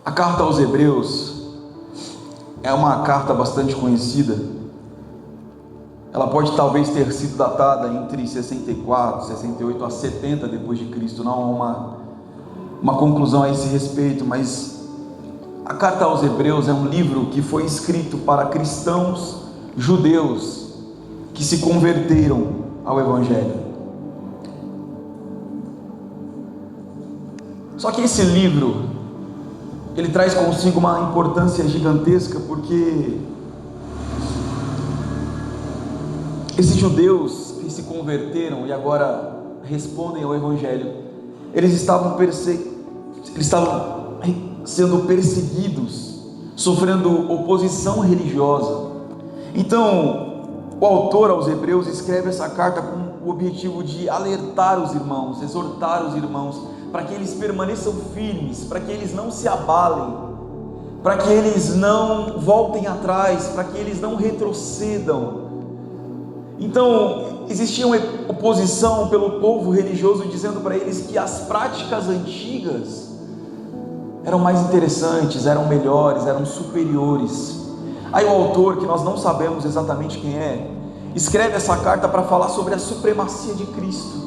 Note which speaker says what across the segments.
Speaker 1: A carta aos Hebreus é uma carta bastante conhecida. Ela pode talvez ter sido datada entre 64, 68 a 70 depois de Cristo. Não há uma conclusão a esse respeito, mas a carta aos Hebreus é um livro que foi escrito para cristãos judeus que se converteram ao Evangelho. Só que esse livro, ele traz consigo uma importância gigantesca, porque esses judeus que se converteram e agora respondem ao Evangelho, eles estavam sendo perseguidos, sofrendo oposição religiosa. Então, o autor aos Hebreus escreve essa carta com o objetivo de alertar os irmãos, exortar os irmãos, para que eles permaneçam firmes, para que eles não se abalem, para que eles não voltem atrás, para que eles não retrocedam. Então, existia uma oposição pelo povo religioso, dizendo para eles que as práticas antigas eram mais interessantes, eram melhores, eram superiores. Aí o autor, que nós não sabemos exatamente quem é, escreve essa carta para falar sobre a supremacia de Cristo,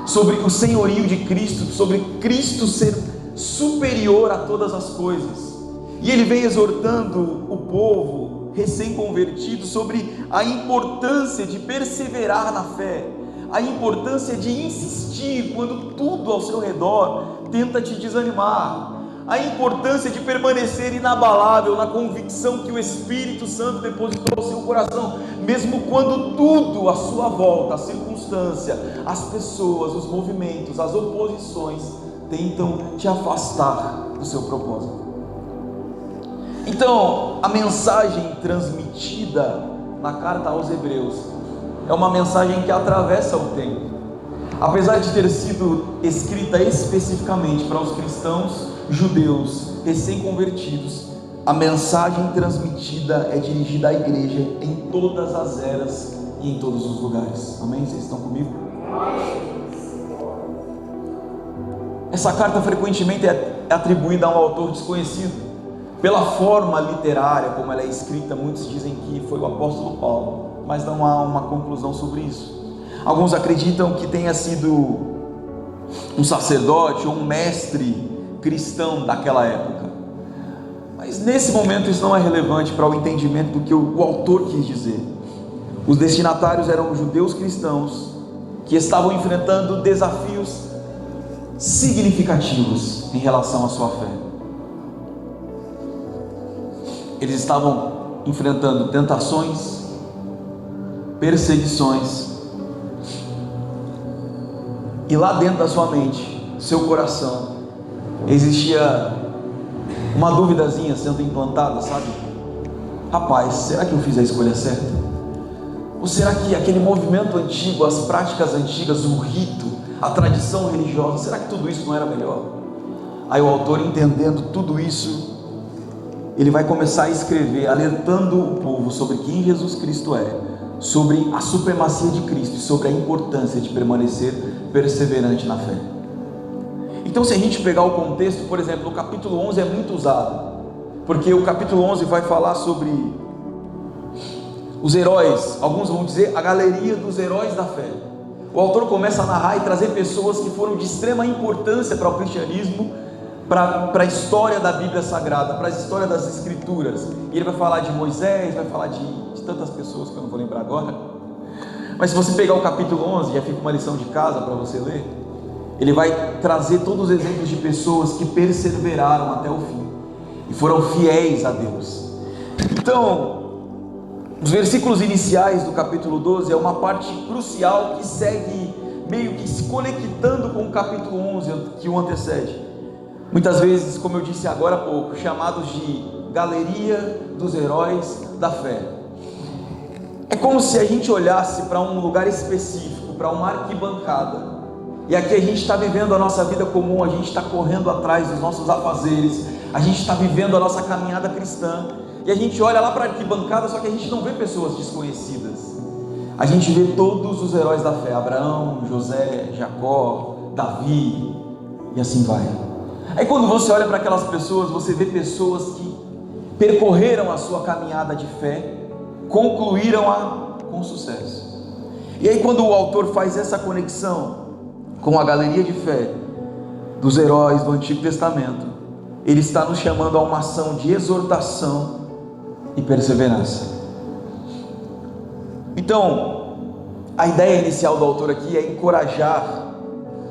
Speaker 1: sobre o senhorio de Cristo, sobre Cristo ser superior a todas as coisas. E ele vem exortando o povo recém-convertido sobre a importância de perseverar na fé, a importância de insistir quando tudo ao seu redor tenta te desanimar, a importância de permanecer inabalável na convicção que o Espírito Santo depositou no seu coração, mesmo quando tudo à sua volta, a circunstância, as pessoas, os movimentos, as oposições tentam te afastar do seu propósito. Então, a mensagem transmitida na carta aos Hebreus é uma mensagem que atravessa o tempo. Apesar de ter sido escrita especificamente para os cristãos judeus recém-convertidos, a mensagem transmitida é dirigida à igreja em todas as eras e em todos os lugares. Amém? Vocês estão comigo? Essa carta frequentemente é atribuída a um autor desconhecido. Pela forma literária como ela é escrita, muitos dizem que foi o apóstolo Paulo, mas não há uma conclusão sobre isso. Alguns acreditam que tenha sido um sacerdote ou um mestre cristão daquela época, mas nesse momento isso não é relevante para o entendimento do que o autor quis dizer. Os destinatários eram judeus cristãos que estavam enfrentando desafios significativos em relação à sua fé. Eles estavam enfrentando tentações, perseguições, e lá dentro da sua mente, seu coração, existia uma duvidazinha sendo implantada, sabe? Rapaz, será que eu fiz a escolha certa? Ou será que aquele movimento antigo, as práticas antigas, o rito, a tradição religiosa, será que tudo isso não era melhor? Aí o autor, entendendo tudo isso, ele vai começar a escrever, alertando o povo sobre quem Jesus Cristo é, sobre a supremacia de Cristo e sobre a importância de permanecer perseverante na fé. Então, se a gente pegar o contexto, por exemplo, o capítulo 11 é muito usado, porque o capítulo 11 vai falar sobre os heróis, alguns vão dizer a galeria dos heróis da fé. O autor começa a narrar e trazer pessoas que foram de extrema importância para o cristianismo, para a história da Bíblia Sagrada, para a história das Escrituras. E ele vai falar de Moisés, vai falar de tantas pessoas que eu não vou lembrar agora. Mas se você pegar o capítulo 11, já fica uma lição de casa para você ler. Ele vai trazer todos os exemplos de pessoas que perseveraram até o fim e foram fiéis a Deus. Então, os versículos iniciais do capítulo 12 é uma parte crucial que segue meio que se conectando com o capítulo 11 que o antecede. Muitas vezes, como eu disse agora há pouco, chamados de galeria dos heróis da fé. É como se a gente olhasse para um lugar específico, para uma arquibancada, e aqui a gente está vivendo a nossa vida comum, a gente está correndo atrás dos nossos afazeres, a gente está vivendo a nossa caminhada cristã, e a gente olha lá para a arquibancada, só que a gente não vê pessoas desconhecidas, a gente vê todos os heróis da fé: Abraão, José, Jacó, Davi, e assim vai. Aí quando você olha para aquelas pessoas, você vê pessoas que percorreram a sua caminhada de fé, concluíram-a com sucesso. E aí quando o autor faz essa conexão com a galeria de fé dos heróis do Antigo Testamento, ele está nos chamando a uma ação de exortação e perseverança. Então, a ideia inicial do autor aqui é encorajar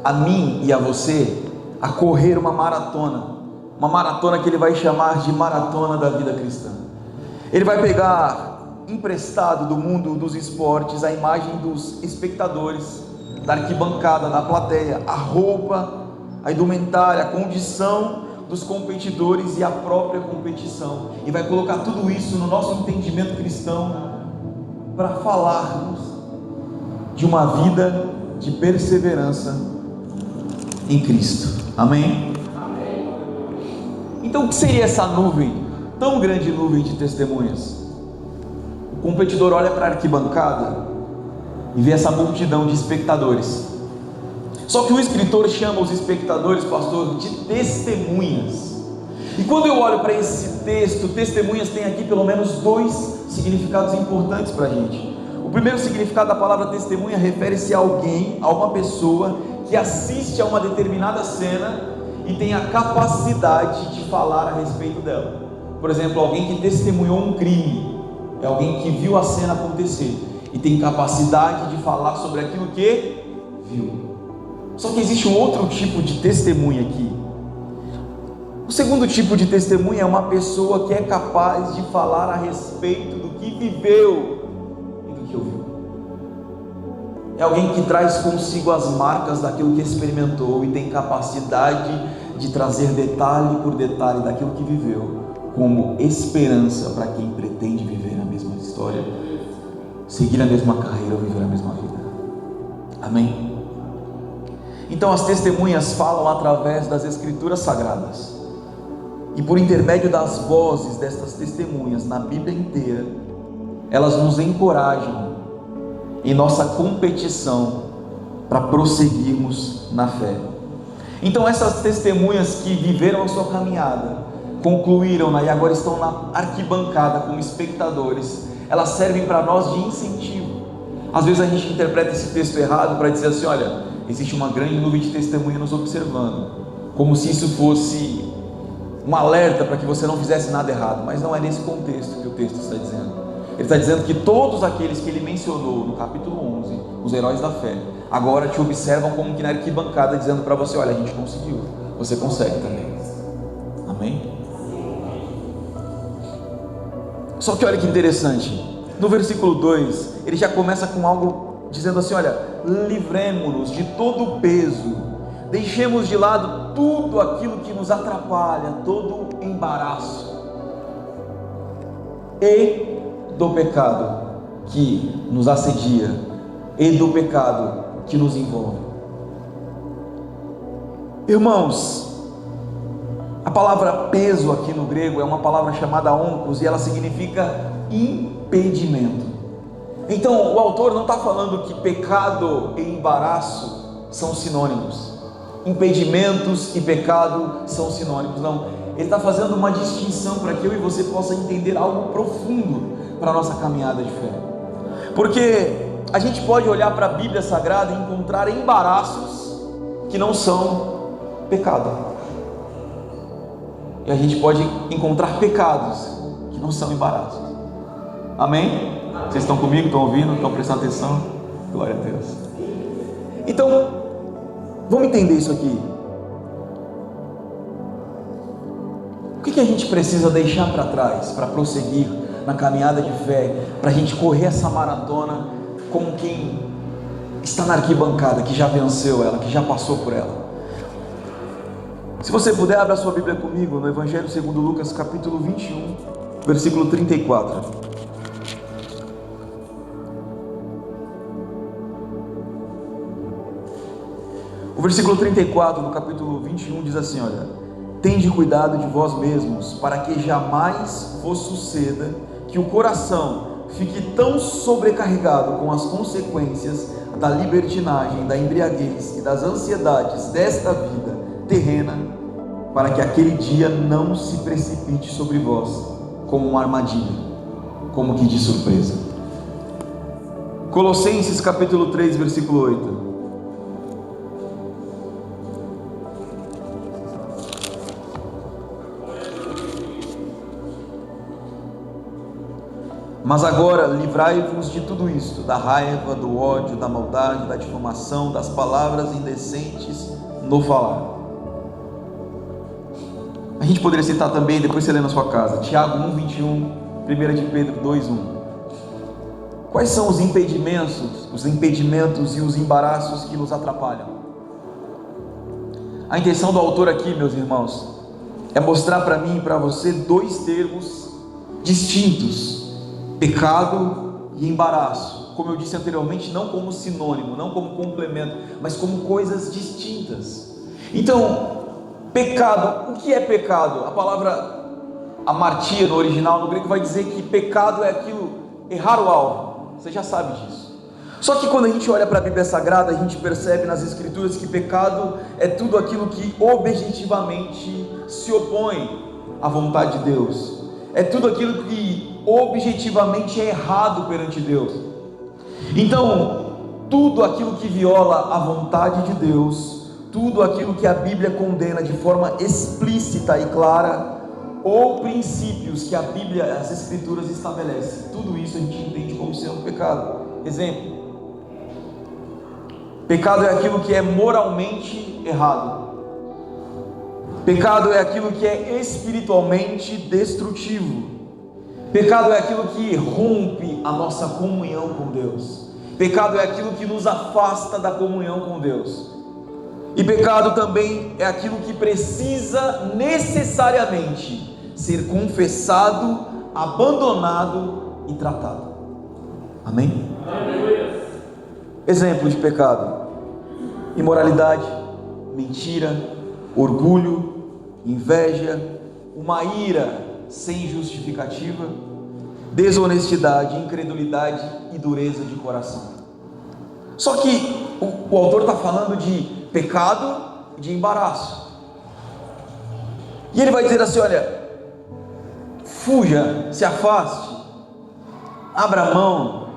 Speaker 1: a mim e a você a correr uma maratona que ele vai chamar de maratona da vida cristã. Ele vai pegar emprestado do mundo dos esportes a imagem dos espectadores, da arquibancada, da plateia, a roupa, a indumentária, a condição dos competidores e a própria competição, e vai colocar tudo isso no nosso entendimento cristão para falarmos de uma vida de perseverança em Cristo. Amém? Amém. Então o que seria essa nuvem, tão grande nuvem de testemunhas? O competidor olha para a arquibancada e vê essa multidão de espectadores. Só que o escritor chama os espectadores, pastor, de testemunhas. E quando eu olho para esse texto, testemunhas tem aqui pelo menos dois significados importantes para a gente. O primeiro significado da palavra testemunha refere-se a alguém, a uma pessoa que assiste a uma determinada cena e tem a capacidade de falar a respeito dela. Por exemplo, alguém que testemunhou um crime, é alguém que viu a cena acontecer e tem capacidade de falar sobre aquilo que viu. Só que existe um outro tipo de testemunha aqui. O segundo tipo de testemunha é uma pessoa que é capaz de falar a respeito do que viveu e do que ouviu. É alguém que traz consigo as marcas daquilo que experimentou e tem capacidade de trazer detalhe por detalhe daquilo que viveu, como esperança para quem pretende viver a mesma história, seguir a mesma carreira ou viver a mesma vida. Amém? Então as testemunhas falam através das Escrituras Sagradas, e por intermédio das vozes destas testemunhas na Bíblia inteira, elas nos encorajam em nossa competição para prosseguirmos na fé. Então essas testemunhas que viveram a sua caminhada, concluíram-na e agora estão na arquibancada como espectadores, elas servem para nós de incentivo. Às vezes a gente interpreta esse texto errado para dizer assim: olha, existe uma grande nuvem de testemunha nos observando, como se isso fosse um alerta para que você não fizesse nada errado. Mas não é nesse contexto que o texto está dizendo. Ele está dizendo que todos aqueles que ele mencionou no capítulo 11, os heróis da fé, agora te observam como que na arquibancada, dizendo para você: olha, a gente conseguiu, você consegue também. Amém? Só que olha que interessante, no versículo 2, ele já começa com algo dizendo assim: olha, livremo-nos de todo o peso, deixemos de lado tudo aquilo que nos atrapalha, todo embaraço, e do pecado que nos assedia, e do pecado que nos envolve. Irmãos, a palavra peso aqui no grego é uma palavra chamada onkos, e ela significa impedimento. Então o autor não está falando que pecado e embaraço são sinônimos, impedimentos e pecado são sinônimos, não. Ele está fazendo uma distinção para que eu e você possa entender algo profundo para a nossa caminhada de fé. Porque a gente pode olhar para a Bíblia Sagrada e encontrar embaraços que não são pecado, e a gente pode encontrar pecados que não são embaraços. Amém? Vocês estão comigo? Estão ouvindo? Estão prestando atenção? Glória a Deus. Então, vamos entender isso aqui. O que a gente precisa deixar para trás para prosseguir na caminhada de fé, para a gente correr essa maratona como quem está na arquibancada, que já venceu ela, que já passou por ela? Se você puder, abra a sua Bíblia comigo no Evangelho segundo Lucas, capítulo 21, versículo 34. O versículo 34 do capítulo 21 diz assim: olha, tende cuidado de vós mesmos, para que jamais vos suceda que o coração fique tão sobrecarregado com as consequências da libertinagem, da embriaguez e das ansiedades desta vida terrena, para que aquele dia não se precipite sobre vós como uma armadilha, como que de surpresa. Colossenses capítulo 3, versículo 8. Mas agora livrai-vos de tudo isto, da raiva, do ódio, da maldade, da difamação, das palavras indecentes no falar. A gente poderia citar também, depois você lê na sua casa, Tiago 1:21, 1 de Pedro 2:1. Quais são os impedimentos e os embaraços que nos atrapalham? A intenção do autor aqui, meus irmãos, é mostrar para mim e para você dois termos distintos: pecado e embaraço. Como eu disse anteriormente, não como sinônimo, não como complemento, mas como coisas distintas. Então, pecado, o que é pecado? A palavra amartia no original, no grego, vai dizer que pecado é aquilo, errar o alvo. Você já sabe disso. Só que quando a gente olha para a Bíblia Sagrada, a gente percebe nas Escrituras que pecado é tudo aquilo que objetivamente se opõe à vontade de Deus. É tudo aquilo que objetivamente é errado perante Deus. Então, tudo aquilo que viola a vontade de Deus, tudo aquilo que a Bíblia condena de forma explícita e clara, ou princípios que a Bíblia, as Escrituras estabelecem, tudo isso a gente entende como sendo pecado. Exemplo: pecado é aquilo que é moralmente errado. Pecado é aquilo que é espiritualmente destrutivo. Pecado é aquilo que rompe a nossa comunhão com Deus. Pecado é aquilo que nos afasta da comunhão com Deus. E pecado também é aquilo que precisa necessariamente ser confessado, abandonado e tratado. Amém? Amém. Exemplo de pecado: imoralidade, mentira, orgulho, inveja, uma ira sem justificativa, desonestidade, incredulidade e dureza de coração. Só que o autor está falando de pecado e de embaraço, e ele vai dizer assim: olha, fuja, se afaste, abra mão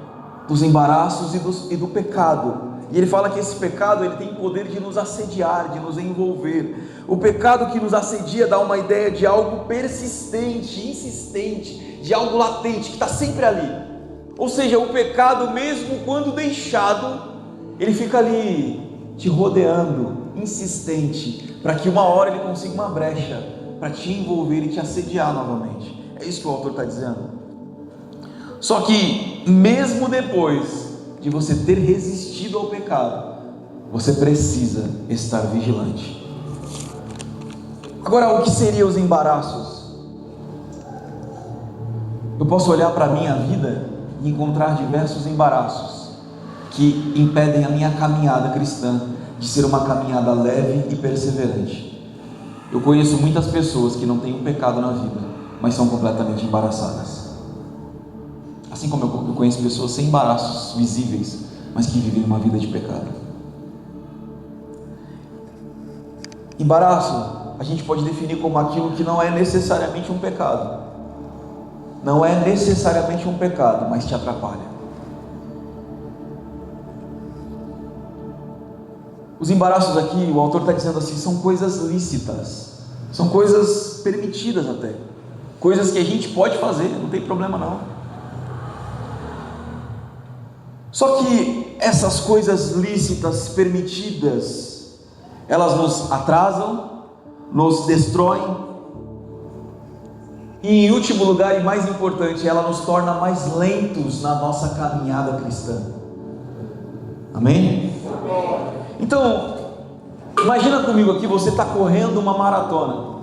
Speaker 1: dos embaraços e do pecado. E ele fala que esse pecado, ele tem poder de nos assediar, de nos envolver. O pecado que nos assedia dá uma ideia de algo persistente, insistente, de algo latente, que está sempre ali. Ou seja, o pecado, mesmo quando deixado, ele fica ali, te rodeando, insistente, para que uma hora ele consiga uma brecha, para te envolver e te assediar novamente. É isso que o autor está dizendo. Só que, mesmo depois de você ter resistido ao pecado, você precisa estar vigilante. Agora, o que seriam os embaraços? Eu posso olhar para a minha vida e encontrar diversos embaraços que impedem a minha caminhada cristã de ser uma caminhada leve e perseverante. Eu conheço muitas pessoas que não têm um pecado na vida, mas são completamente embaraçadas. Assim como eu conheço pessoas sem embaraços visíveis, mas que vivem uma vida de pecado. Embaraço a gente pode definir como aquilo que não é necessariamente um pecado. Não é necessariamente um pecado, mas te atrapalha. Os embaraços aqui, o autor está dizendo assim, são coisas lícitas, são coisas permitidas até, coisas que a gente pode fazer, não tem problema não. Só que essas coisas lícitas, permitidas, elas nos atrasam, nos destroem, e em último lugar e mais importante, ela nos torna mais lentos na nossa caminhada cristã. Amém? Então, imagina comigo aqui, você está correndo uma maratona,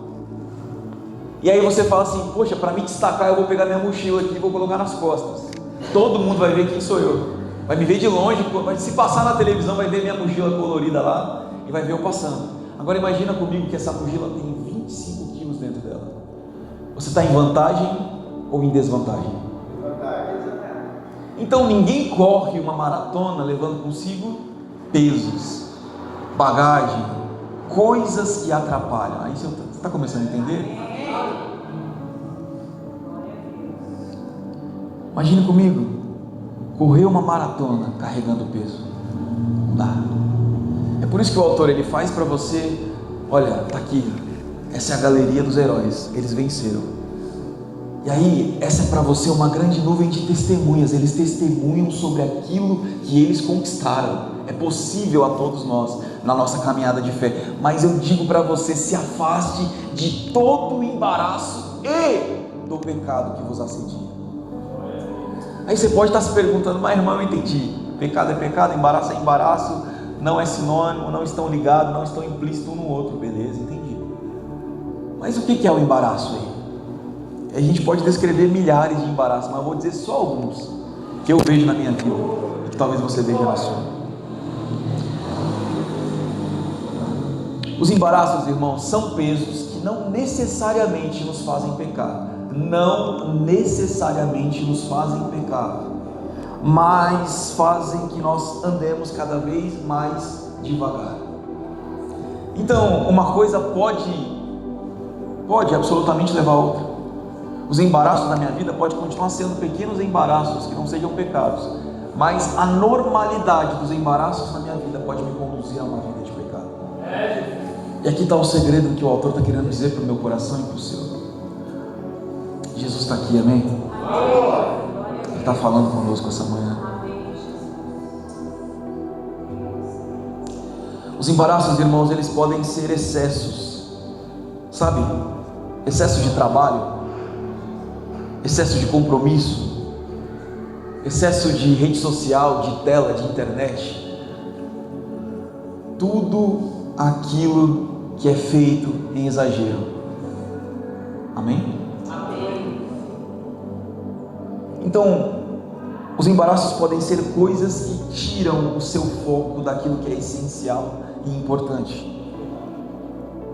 Speaker 1: e aí você fala assim, poxa, para me destacar eu vou pegar minha mochila aqui e vou colocar nas costas, todo mundo vai ver quem sou eu, vai me ver de longe, se passar na televisão vai ver minha mochila colorida lá, e vai ver eu passando. Agora imagina comigo que essa mochila tem 25 quilos dentro dela, você está em vantagem ou em desvantagem? Então ninguém corre uma maratona levando consigo pesos, bagagem, coisas que atrapalham. Aí você está começando a entender? Imagine comigo, correr uma maratona carregando peso. Não dá. É por isso que o autor ele faz para você, olha, tá aqui, essa é a galeria dos heróis, eles venceram. E aí, essa é para você uma grande nuvem de testemunhas. Eles testemunham sobre aquilo que eles conquistaram. É possível a todos nós, na nossa caminhada de fé. Mas eu digo para você, se afaste de todo o embaraço e do pecado que vos assedia. Aí você pode estar se perguntando, mas irmão, eu entendi. Pecado é pecado, embaraço é embaraço, não é sinônimo, não estão ligados, não estão implícitos um no outro. Beleza, entendi. Mas o que é o embaraço aí? A gente pode descrever milhares de embaraços, mas eu vou dizer só alguns que eu vejo na minha vida e que talvez você veja na sua. Os embaraços, irmãos, são pesos que não necessariamente nos fazem pecar. Não necessariamente nos fazem pecar, mas fazem que nós andemos cada vez mais devagar. Então, uma coisa pode absolutamente levar a outra. Os embaraços da minha vida podem continuar sendo pequenos embaraços que não sejam pecados, mas a normalidade dos embaraços na minha vida pode me conduzir a uma vida de pecado. E aqui está o segredo que o autor está querendo dizer para o meu coração e para o seu. Jesus está aqui, amém? Ele está falando conosco essa manhã. Os embaraços, irmãos, eles podem ser excessos, sabe? Excesso de trabalho, excesso de compromisso, excesso de rede social, de tela, de internet. Tudo aquilo que é feito em exagero. Amém? Então, os embaraços podem ser coisas que tiram o seu foco daquilo que é essencial e importante.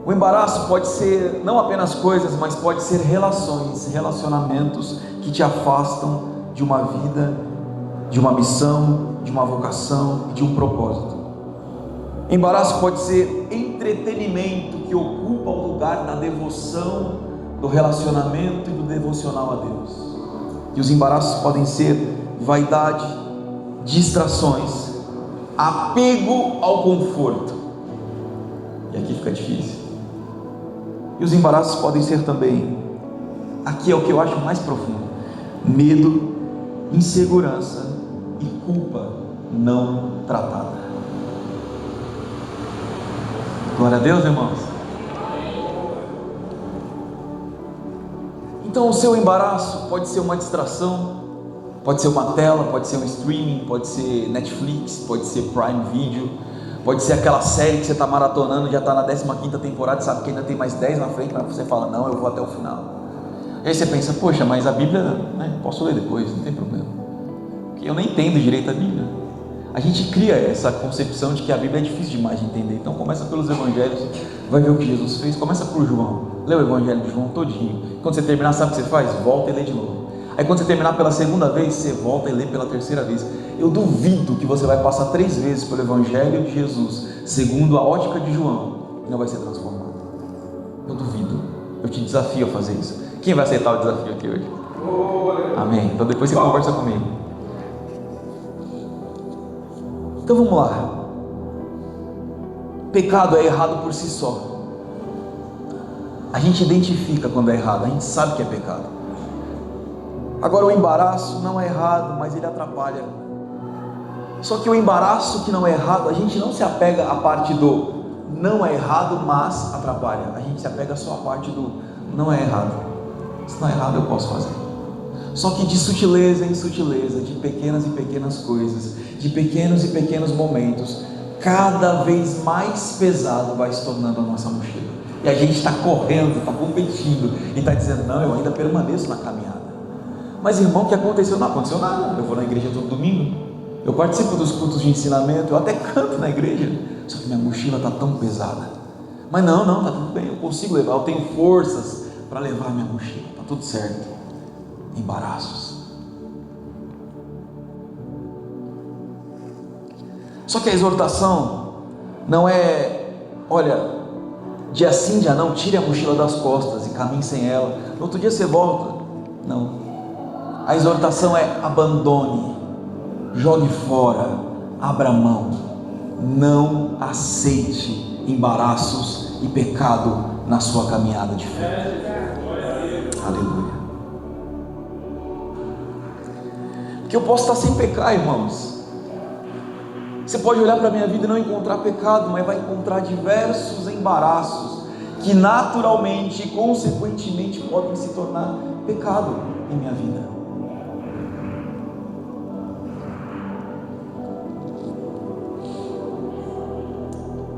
Speaker 1: O embaraço pode ser não apenas coisas, mas pode ser relacionamentos que te afastam de uma vida, de uma missão, de uma vocação e de um propósito. Embaraço pode ser entretenimento que ocupa o lugar da devoção, do relacionamento e do devocional a Deus. E os embaraços podem ser vaidade, distrações, apego ao conforto. E aqui fica difícil. E os embaraços podem ser também, aqui é o que eu acho mais profundo: medo, insegurança e culpa não tratada. Glória a Deus, irmãos. Então o seu embaraço pode ser uma distração, pode ser uma tela, pode ser um streaming, pode ser Netflix, pode ser Prime Video, pode ser aquela série que você está maratonando, já está na 15ª temporada, sabe que ainda tem mais 10 na frente, mas você fala, não, eu vou até o final. E aí você pensa, poxa, mas a Bíblia, né, posso ler depois, não tem problema, porque eu nem entendo direito a Bíblia. A gente cria essa concepção de que a Bíblia é difícil demais de entender. Então começa pelos evangelhos, vai ver o que Jesus fez, começa por João, lê o evangelho de João todinho. Quando você terminar, sabe o que você faz? Volta e lê de novo. Aí quando você terminar pela segunda vez, você volta e lê pela terceira vez. Eu duvido que você vai passar 3 vezes pelo evangelho de Jesus, segundo a ótica de João, e não vai ser transformado. Eu duvido. Eu te desafio a fazer isso. Quem vai aceitar o desafio aqui hoje? Amém. Então depois você conversa comigo. Então vamos lá. Pecado é errado por si só. A gente identifica quando é errado, a gente sabe que é pecado. Agora o embaraço não é errado, mas ele atrapalha. Só que o embaraço que não é errado, a gente não se apega à parte do não é errado, mas atrapalha. A gente se apega só à parte do não é errado. Se não é errado, eu posso fazer. Só que de sutileza em sutileza, de pequenas e pequenas coisas, de pequenos e pequenos momentos, cada vez mais pesado vai se tornando a nossa mochila. E a gente está correndo, está competindo e está dizendo, não, eu ainda permaneço na caminhada. Mas irmão, o que aconteceu? Não aconteceu nada. Eu vou na igreja todo domingo, eu participo dos cultos de ensinamento, eu até canto na igreja, só que minha mochila está tão pesada. Mas não, está tudo bem, eu consigo levar, eu tenho forças para levar a minha mochila, está tudo certo. Embaraços. Só que a exortação não é, olha, dia sim, dia não, tire a mochila das costas e caminhe sem ela. No outro dia você volta. Não. A exortação é: abandone, jogue fora, abra mão. Não aceite embaraços e pecado na sua caminhada de fé. Aleluia. Porque eu posso estar sem pecar, irmãos. Você pode olhar para a minha vida e não encontrar pecado, mas vai encontrar diversos embaraços que naturalmente e consequentemente podem se tornar pecado em minha vida.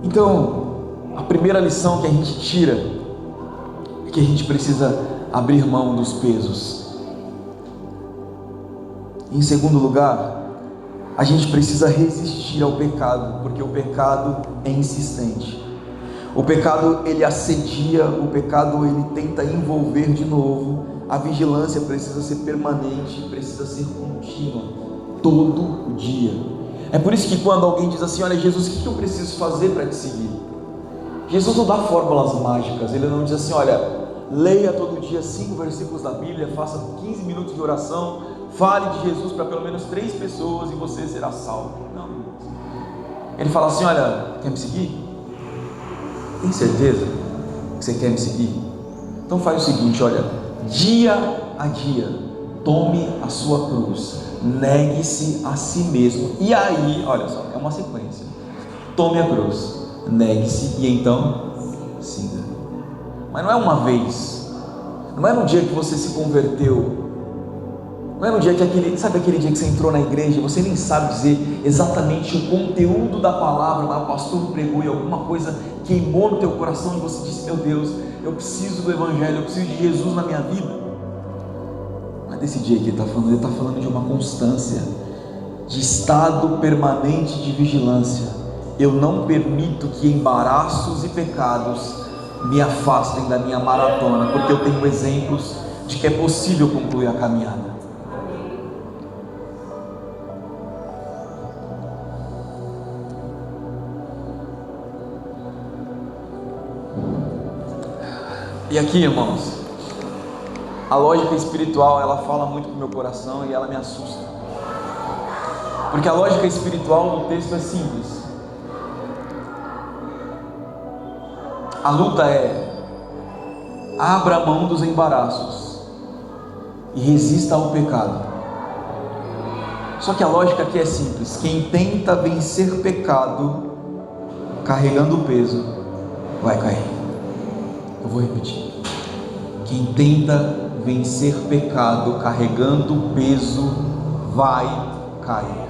Speaker 1: Então, a primeira lição que a gente tira é que a gente precisa abrir mão dos pesos. Em segundo lugar, a gente precisa resistir ao pecado, porque o pecado é insistente. O pecado, ele assedia, o pecado, ele tenta envolver de novo. A vigilância precisa ser permanente, precisa ser contínua, todo o dia. É por isso que quando alguém diz assim: olha, Jesus, o que eu preciso fazer para te seguir? Jesus não dá fórmulas mágicas. Ele não diz assim: olha, leia todo dia 5 versículos da Bíblia, faça 15 minutos de oração, fale de Jesus para pelo menos 3 pessoas e você será salvo. Não. Ele fala assim: olha, quer me seguir? Tem certeza que você quer me seguir? Então faz o seguinte, olha, dia a dia, tome a sua cruz, negue-se a si mesmo. E aí, olha só, é uma sequência: tome a cruz, negue-se e então siga. Mas não é uma vez, não é no dia que você se converteu, não é no dia que sabe aquele dia que você entrou na igreja, você nem sabe dizer exatamente o conteúdo da palavra, mas o pastor pregou e alguma coisa queimou no teu coração e você disse: meu Deus, eu preciso do evangelho, eu preciso de Jesus na minha vida. Mas desse dia que ele está falando de uma constância, de estado permanente de vigilância. Eu não permito que embaraços e pecados me afastem da minha maratona, porque eu tenho exemplos de que é possível concluir a caminhada. E aqui, irmãos, a lógica espiritual, ela fala muito com o meu coração e ela me assusta, porque a lógica espiritual do texto é simples. A luta é: abra mão dos embaraços e resista ao pecado. Só que a lógica aqui é simples: quem tenta vencer pecado carregando o peso vai cair. Eu vou repetir: quem tenta vencer pecado carregando o peso vai cair.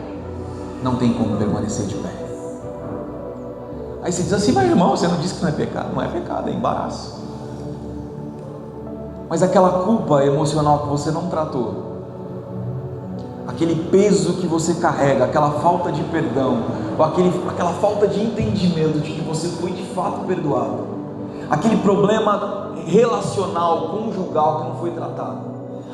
Speaker 1: Não tem como permanecer de pé. Aí você diz assim: mas irmão, você não disse que não é pecado? Não é pecado, é embaraço. Mas aquela culpa emocional que você não tratou, aquele peso que você carrega, aquela falta de perdão, ou aquela falta de entendimento de que você foi de fato perdoado, aquele problema relacional, conjugal que não foi tratado,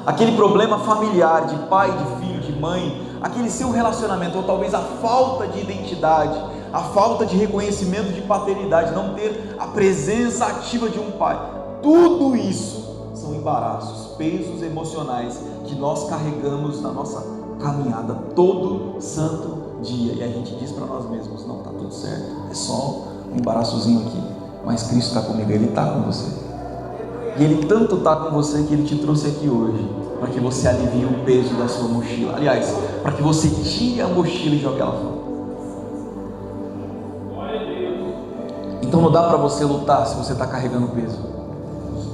Speaker 1: aquele problema familiar de pai, de filho, de mãe, aquele seu relacionamento, ou talvez a falta de identidade, a falta de reconhecimento de paternidade, não ter a presença ativa de um pai, tudo isso são embaraços, pesos emocionais que nós carregamos na nossa caminhada todo santo dia, e a gente diz para nós mesmos: não, está tudo certo, é só um embaraçozinho aqui, mas Cristo está comigo, Ele está com você, e Ele tanto está com você que Ele te trouxe aqui hoje, para que você alivie o peso da sua mochila, aliás, para que você tire a mochila e jogue ela fora. Então não dá para você lutar se você está carregando peso.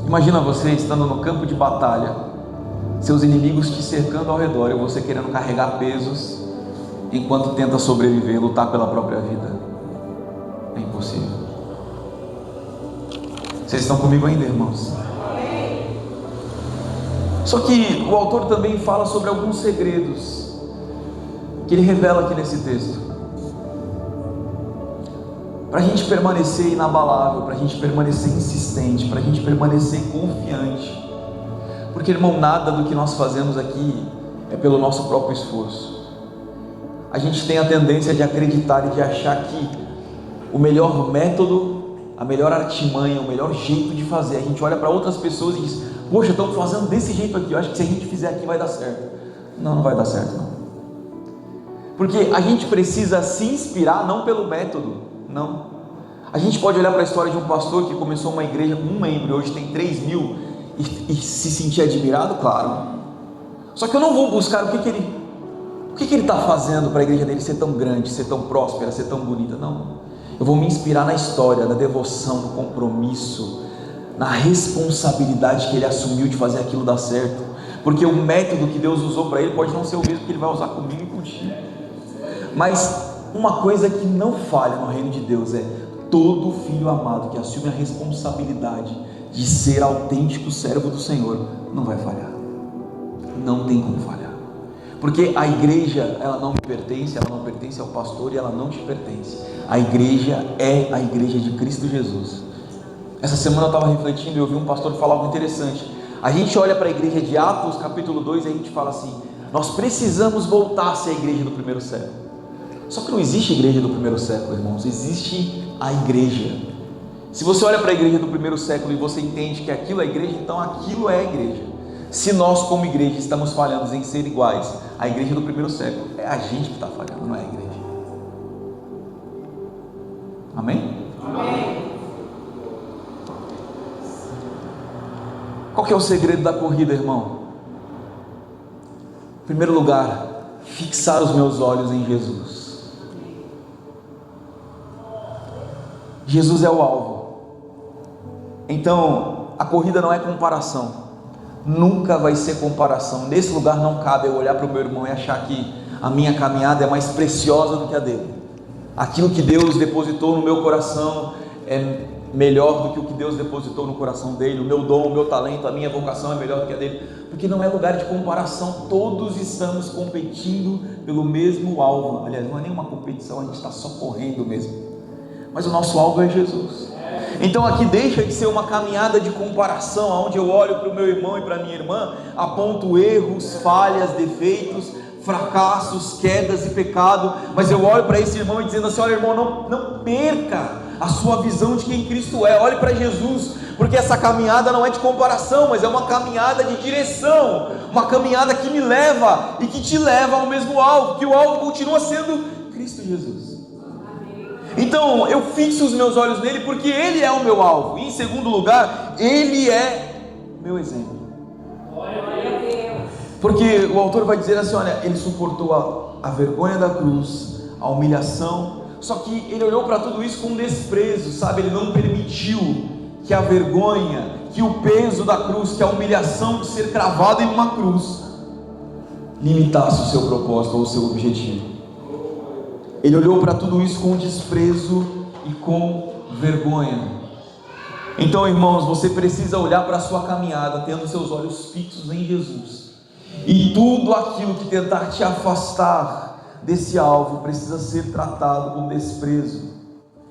Speaker 1: Imagina você estando no campo de batalha, seus inimigos te cercando ao redor, e você querendo carregar pesos, enquanto tenta sobreviver, lutar pela própria vida. É impossível. Vocês estão comigo ainda, irmãos? Só que o autor também fala sobre alguns segredos que ele revela aqui nesse texto, para a gente permanecer inabalável, para a gente permanecer insistente, para a gente permanecer confiante. Porque, irmão, nada do que nós fazemos aqui é pelo nosso próprio esforço. A gente tem a tendência de acreditar e de achar que o melhor método a melhor artimanha, o melhor jeito de fazer. A gente olha para outras pessoas e diz: poxa, estão fazendo desse jeito aqui, eu acho que se a gente fizer aqui vai dar certo. Não, não vai dar certo não. Porque a gente precisa se inspirar não pelo método, não. A gente pode olhar para a história de um pastor que começou uma igreja com um membro e hoje tem 3.000 e se sentir admirado, claro. Só que eu não vou buscar o que ele está fazendo para a igreja dele ser tão grande, ser tão próspera, ser tão bonita, não. Eu vou me inspirar na história, na devoção, no compromisso, na responsabilidade que ele assumiu de fazer aquilo dar certo, porque o método que Deus usou para ele pode não ser o mesmo que ele vai usar comigo e contigo. Mas uma coisa que não falha no reino de Deus é: todo filho amado que assume a responsabilidade de ser autêntico servo do Senhor não vai falhar, não tem como falhar, porque a igreja, ela não me pertence, ela não pertence ao pastor e ela não te pertence. A igreja é a igreja de Cristo Jesus. Essa semana eu estava refletindo e eu vi um pastor falar algo interessante. A gente olha para a igreja de Atos capítulo 2 e a gente fala assim: nós precisamos voltar a ser a igreja do primeiro século. Só que não existe igreja do primeiro século, irmãos, existe a igreja. Se você olha para a igreja do primeiro século e você entende que aquilo é igreja, então aquilo é a igreja. Se nós como igreja estamos falhando em ser iguais à igreja do primeiro século, é a gente que está falhando, não é a igreja. Amém? Amém. Qual que é o segredo da corrida, irmão? Em primeiro lugar, fixar os meus olhos em Jesus. Jesus é o alvo. Então, a corrida não é comparação. Nunca vai ser comparação. Nesse lugar não cabe eu olhar para o meu irmão e achar que a minha caminhada é mais preciosa do que a dele. Aquilo que Deus depositou no meu coração é melhor do que o que Deus depositou no coração dele. O meu dom, o meu talento, a minha vocação é melhor do que a dele. Porque não é lugar de comparação. Todos estamos competindo pelo mesmo alvo. Aliás, não é nenhuma competição, a gente está só correndo mesmo. Mas o nosso alvo é Jesus. Então aqui deixa de ser uma caminhada de comparação, onde eu olho para o meu irmão e para a minha irmã, aponto erros, falhas, defeitos, fracassos, quedas e pecado, mas eu olho para esse irmão e dizendo assim: olha, irmão, não perca a sua visão de quem Cristo é, olhe para Jesus, porque essa caminhada não é de comparação, mas é uma caminhada de direção, uma caminhada que me leva e que te leva ao mesmo alvo, que o alvo continua sendo Cristo Jesus. Então eu fixo os meus olhos nele porque ele é o meu alvo, e em segundo lugar, ele é meu exemplo. Porque o autor vai dizer assim: olha, ele suportou a vergonha da cruz, a humilhação, só que ele olhou para tudo isso com desprezo, sabe? Ele não permitiu que a vergonha, que o peso da cruz, que a humilhação de ser cravado em uma cruz limitasse o seu propósito ou o seu objetivo. Ele olhou para tudo isso com desprezo e com vergonha. Então, irmãos, você precisa olhar para a sua caminhada tendo seus olhos fixos em Jesus, e tudo aquilo que tentar te afastar desse alvo precisa ser tratado com desprezo.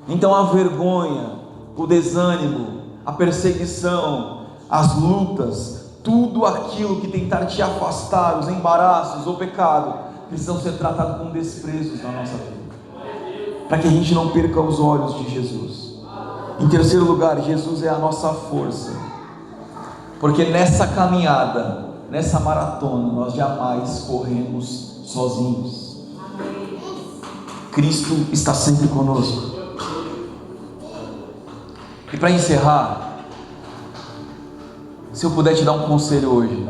Speaker 1: Então a vergonha, o desânimo, a perseguição, as lutas, tudo aquilo que tentar te afastar, os embaraços ou pecado, precisam ser tratados com desprezo na nossa vida, para que a gente não perca os olhos de Jesus. Em terceiro lugar, Jesus é a nossa força, porque nessa caminhada, nessa maratona, nós jamais corremos sozinhos. Cristo está sempre conosco. E para encerrar, se eu puder te dar um conselho hoje,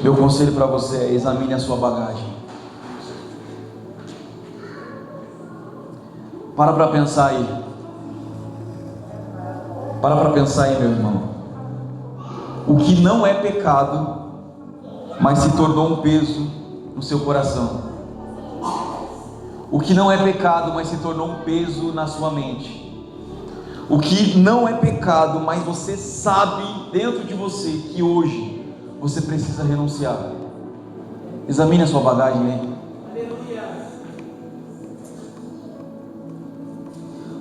Speaker 1: meu conselho para você é: examine a sua bagagem. Para pensar aí. Para pensar aí, meu irmão. O que não é pecado, mas se tornou um peso no seu coração. O que não é pecado, mas se tornou um peso na sua mente. O que não é pecado, mas você sabe dentro de você que hoje você precisa renunciar. Examine a sua bagagem aí.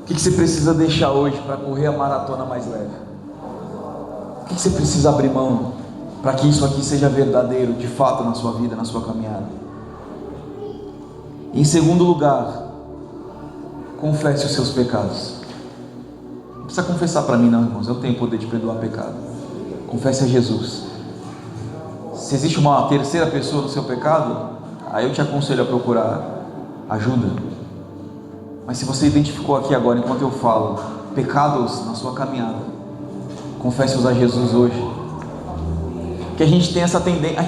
Speaker 1: O que você precisa deixar hoje para correr a maratona mais leve? O que você precisa abrir mão para que isso aqui seja verdadeiro, de fato, na sua vida, na sua caminhada? Em segundo lugar, confesse os seus pecados. Não precisa confessar para mim não, irmãos, eu não tenho poder de perdoar pecado. Confesse a Jesus. Se existe uma terceira pessoa no seu pecado, aí eu te aconselho a procurar ajuda. Mas se você identificou aqui agora, enquanto eu falo, pecados na sua caminhada, confesse-os a Jesus hoje. Que a gente tem essa tendência,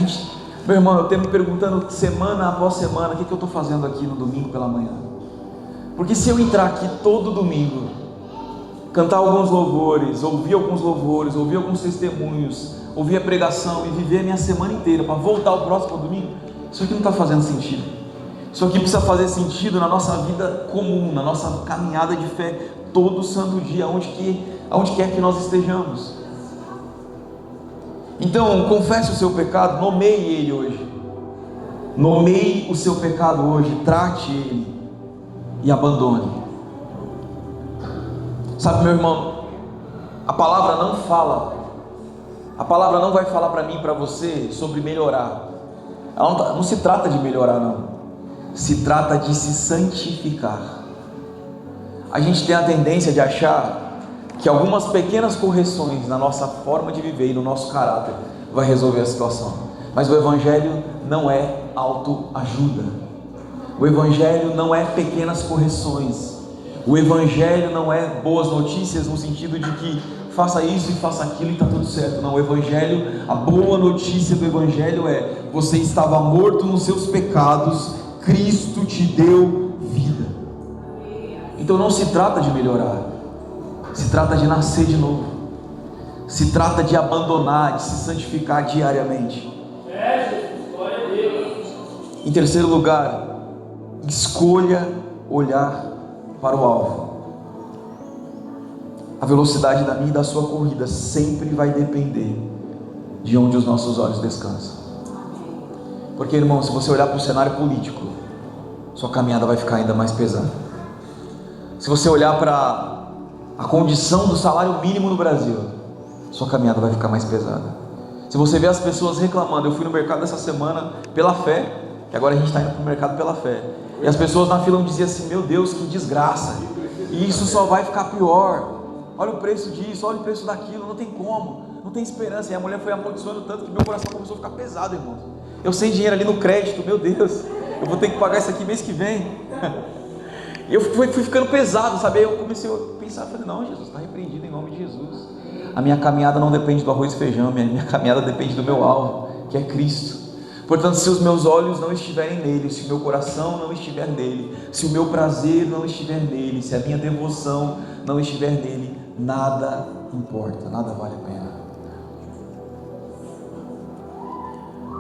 Speaker 1: meu irmão, eu tenho me perguntando semana após semana, o que eu estou fazendo aqui no domingo pela manhã? Porque se eu entrar aqui todo domingo, cantar alguns louvores, ouvir alguns testemunhos, ouvir a pregação e viver a minha semana inteira para voltar ao próximo domingo, isso aqui não está fazendo sentido. Isso aqui precisa fazer sentido na nossa vida comum, na nossa caminhada de fé, todo santo dia, aonde quer que nós estejamos. Então, confesse o seu pecado, nomeie ele hoje. Nomeie o seu pecado hoje, trate ele e abandone. Sabe, meu irmão, a palavra não vai falar para mim e para você sobre melhorar. Ela não se trata de melhorar, não. Se trata de se santificar. A gente tem a tendência de achar que algumas pequenas correções na nossa forma de viver e no nosso caráter vai resolver a situação. Mas o Evangelho não é autoajuda. O Evangelho não é pequenas correções. O Evangelho não é boas notícias no sentido de que faça isso e faça aquilo e está tudo certo. Não, o Evangelho, a boa notícia do Evangelho é: você estava morto nos seus pecados, Cristo te deu vida. Então não se trata de melhorar, se trata de nascer de novo, se trata de abandonar, de se santificar diariamente. Em terceiro lugar, escolha olhar para o alvo. A velocidade da minha e da sua corrida sempre vai depender de onde os nossos olhos descansam. Porque, irmão, se você olhar para o cenário político, sua caminhada vai ficar ainda mais pesada. Se você olhar para a condição do salário mínimo no Brasil, sua caminhada vai ficar mais pesada. Se você vê as pessoas reclamando, eu fui no mercado essa semana pela fé, que agora a gente está indo para o mercado pela fé, e as pessoas na fila diziam assim: meu Deus, que desgraça, e isso só vai ficar pior, olha o preço disso, olha o preço daquilo, não tem como, não tem esperança. E a mulher foi amaldiçoando tanto que meu coração começou a ficar pesado, irmão. Eu sem dinheiro ali no crédito, meu Deus, eu vou ter que pagar isso aqui mês que vem. E eu fui ficando pesado, sabe? Aí eu comecei a pensar, falei: não, Jesus, está repreendido em nome de Jesus. A minha caminhada não depende do arroz e feijão, minha caminhada depende do meu alvo, que é Cristo. Portanto, se os meus olhos não estiverem nele, se o meu coração não estiver nele, se o meu prazer não estiver nele, se a minha devoção não estiver nele, nada importa, nada vale a pena.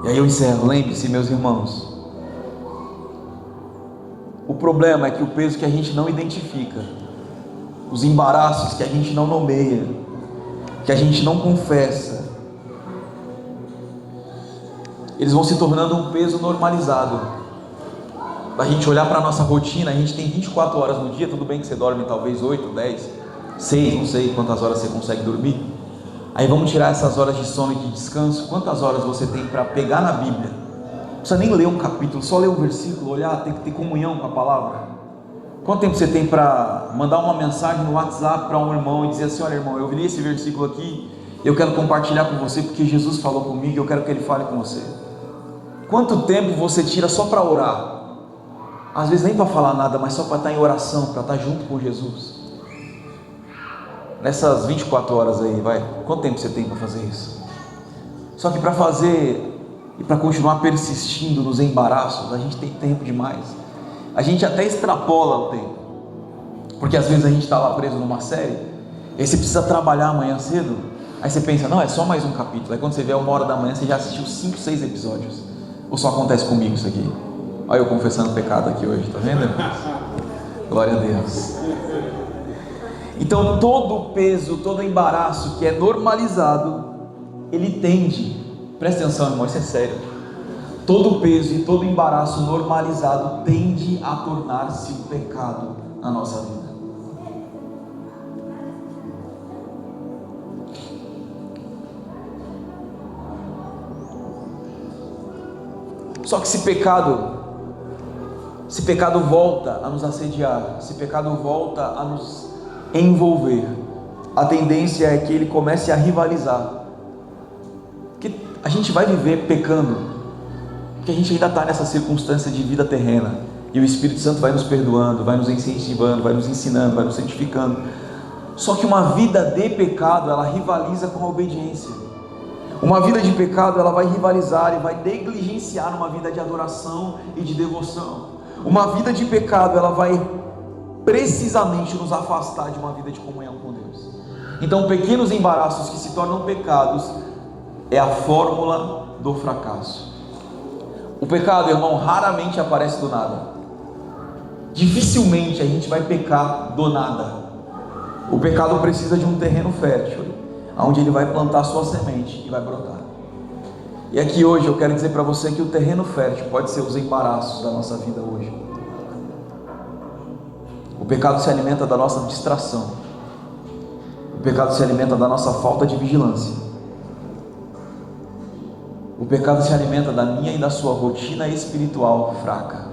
Speaker 1: E aí eu encerro. Lembre-se, meus irmãos, o problema é que o peso que a gente não identifica, os embaraços que a gente não nomeia, que a gente não confessa, eles vão se tornando um peso normalizado. A gente olhar para a nossa rotina, a gente tem 24 horas no dia, tudo bem que você dorme talvez 8, 10, 6, não sei quantas horas você consegue dormir. Aí vamos tirar essas horas de sono e de descanso. Quantas horas você tem para pegar na Bíblia? Não precisa nem ler um capítulo, só ler um versículo, olhar, tem que ter comunhão com a palavra. Quanto tempo você tem para mandar uma mensagem no WhatsApp para um irmão e dizer assim: olha, irmão, eu li esse versículo aqui, eu quero compartilhar com você porque Jesus falou comigo e eu quero que ele fale com você. Quanto tempo você tira só para orar? Às vezes nem para falar nada, mas só para estar em oração, para estar junto com Jesus. Nessas 24 horas aí, quanto tempo você tem para fazer isso? Só que para fazer e para continuar persistindo nos embaraços, a gente tem tempo demais. A gente até extrapola o tempo, porque às vezes a gente está lá preso numa série, e aí você precisa trabalhar amanhã cedo, aí você pensa: não, é só mais um capítulo. Aí quando você vê 1h você já assistiu 5, 6 episódios. Ou só acontece comigo isso aqui? Olha eu confessando pecado aqui hoje, tá vendo, irmãos? Glória a Deus. Então todo o peso, todo o embaraço que é normalizado, ele tende, presta atenção, irmão, isso é sério, todo o peso e todo o embaraço normalizado tende a tornar-se um pecado na nossa vida. Só que se pecado se pecado volta a nos assediar, se pecado volta a nos envolver, a tendência é que ele comece a rivalizar. Porque a gente vai viver pecando, porque a gente ainda está nessa circunstância de vida terrena, e o Espírito Santo vai nos perdoando, vai nos incentivando, vai nos ensinando, vai nos santificando. Só que uma vida de pecado, ela rivaliza com a obediência. Uma vida de pecado, ela vai rivalizar e vai negligenciar uma vida de adoração e de devoção. Uma vida de pecado, ela vai precisamente nos afastar de uma vida de comunhão com Deus. Então, pequenos embaraços que se tornam pecados é a fórmula do fracasso. O pecado, irmão, raramente aparece do nada. Dificilmente a gente vai pecar do nada. O pecado precisa de um terreno fértil, onde ele vai plantar sua semente e vai brotar. E aqui hoje eu quero dizer para você que o terreno fértil pode ser os embaraços da nossa vida hoje. O pecado se alimenta da nossa distração. O pecado se alimenta da nossa falta de vigilância. O pecado se alimenta da minha e da sua rotina espiritual fraca.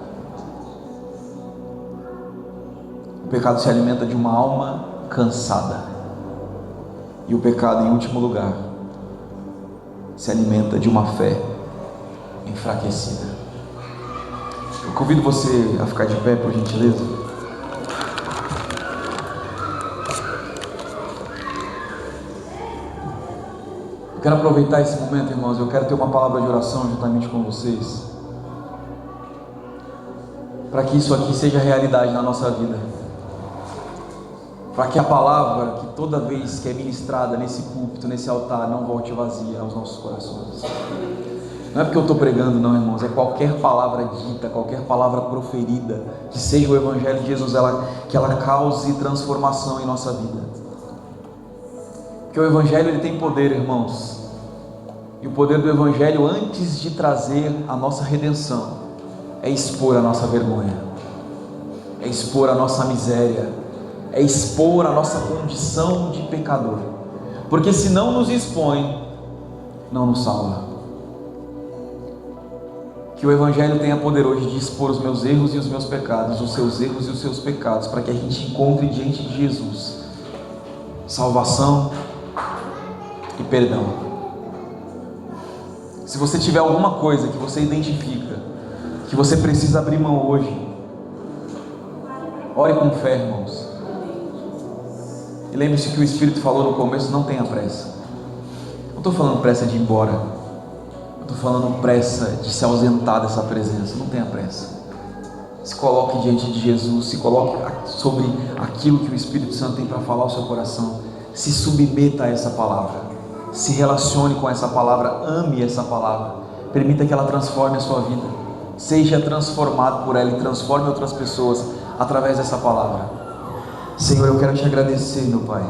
Speaker 1: O pecado se alimenta de uma alma cansada. E o pecado, em último lugar, se alimenta de uma fé enfraquecida. Eu convido você a ficar de pé, por gentileza. Eu quero aproveitar esse momento, irmãos. Eu quero ter uma palavra de oração juntamente com vocês, para que isso aqui seja realidade na nossa vida, para que a palavra, que toda vez que é ministrada nesse púlpito, nesse altar, não volte vazia aos nossos corações. Não é porque eu estou pregando não, irmãos, é qualquer palavra dita, qualquer palavra proferida, que seja o Evangelho de Jesus, que ela cause transformação em nossa vida. Porque o Evangelho, ele tem poder, irmãos, e o poder do Evangelho, antes de trazer a nossa redenção, é expor a nossa vergonha, é expor a nossa miséria, é expor a nossa condição de pecador, porque se não nos expõe, não nos salva. Que o Evangelho tenha poder hoje de expor os meus erros e os meus pecados, os seus erros e os seus pecados, para que a gente encontre diante de Jesus salvação e perdão. Se você tiver alguma coisa que você identifica, que você precisa abrir mão hoje, ore com fé, irmãos. E lembre-se que o Espírito falou no começo: não tenha pressa. Não estou falando pressa de ir embora, eu estou falando pressa de se ausentar dessa presença. Não tenha pressa. Se coloque diante de Jesus, se coloque sobre aquilo que o Espírito Santo tem para falar ao seu coração. Se submeta a essa palavra, se relacione com essa palavra, ame essa palavra, permita que ela transforme a sua vida, seja transformado por ela e transforme outras pessoas através dessa palavra. Senhor, eu quero te agradecer, meu Pai.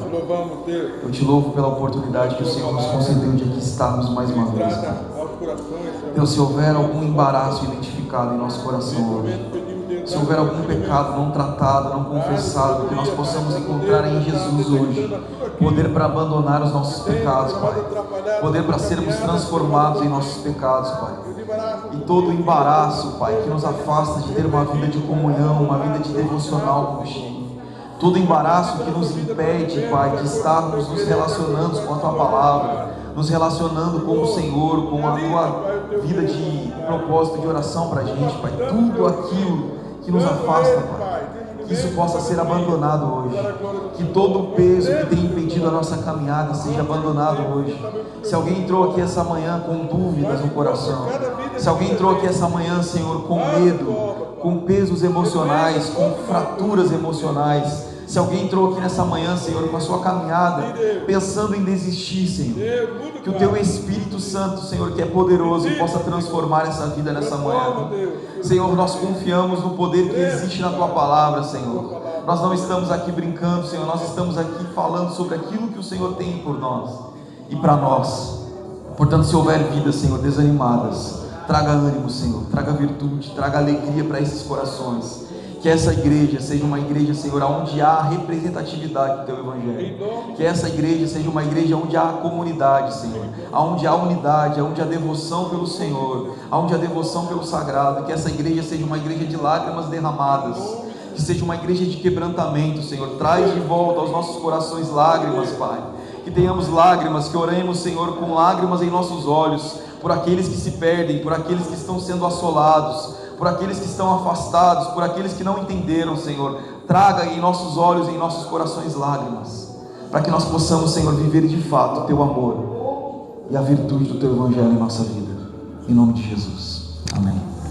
Speaker 1: Eu te louvo pela oportunidade que o Senhor nos concedeu de aqui estarmos mais uma vez, Pai. Deus, se houver algum embaraço identificado em nosso coração hoje, se houver algum pecado não tratado, não confessado, que nós possamos encontrar em Jesus hoje poder para abandonar os nossos pecados, Pai, poder para sermos transformados em nossos pecados, Pai. E todo embaraço, Pai, que nos afasta de ter uma vida de comunhão, uma vida de devocional contigo, todo embaraço que nos impede, Pai, de estarmos nos relacionando com a Tua Palavra, nos relacionando com o Senhor, com a Tua vida de propósito de oração para a gente, Pai, tudo aquilo que nos afasta, Pai, que isso possa ser abandonado hoje, que todo o peso que tem impedido a nossa caminhada seja abandonado hoje. Se alguém entrou aqui essa manhã com dúvidas no coração, se alguém entrou aqui essa manhã, Senhor, com medo, com pesos emocionais, com fraturas emocionais, se alguém entrou aqui nessa manhã, Senhor, com a sua caminhada, pensando em desistir, Senhor, que o Teu Espírito Santo, Senhor, que é poderoso, possa transformar essa vida nessa manhã. Senhor, nós confiamos no poder que existe na Tua Palavra, Senhor. Nós não estamos aqui brincando, Senhor, nós estamos aqui falando sobre aquilo que o Senhor tem por nós e para nós. Portanto, se houver vidas, Senhor, desanimadas, traga ânimo, Senhor, traga virtude, traga alegria para esses corações. Que essa igreja seja uma igreja, Senhor, onde há representatividade do Teu Evangelho. Que essa igreja seja uma igreja onde há comunidade, Senhor, onde há unidade, onde há devoção pelo Senhor, onde há devoção pelo sagrado. Que essa igreja seja uma igreja de lágrimas derramadas, que seja uma igreja de quebrantamento, Senhor. Traz de volta aos nossos corações lágrimas, Pai. Que tenhamos lágrimas, que oremos, Senhor, com lágrimas em nossos olhos, por aqueles que se perdem, por aqueles que estão sendo assolados, por aqueles que estão afastados, por aqueles que não entenderam, Senhor. Traga em nossos olhos, em nossos corações lágrimas, para que nós possamos, Senhor, viver de fato o Teu amor e a virtude do Teu Evangelho em nossa vida. Em nome de Jesus. Amém.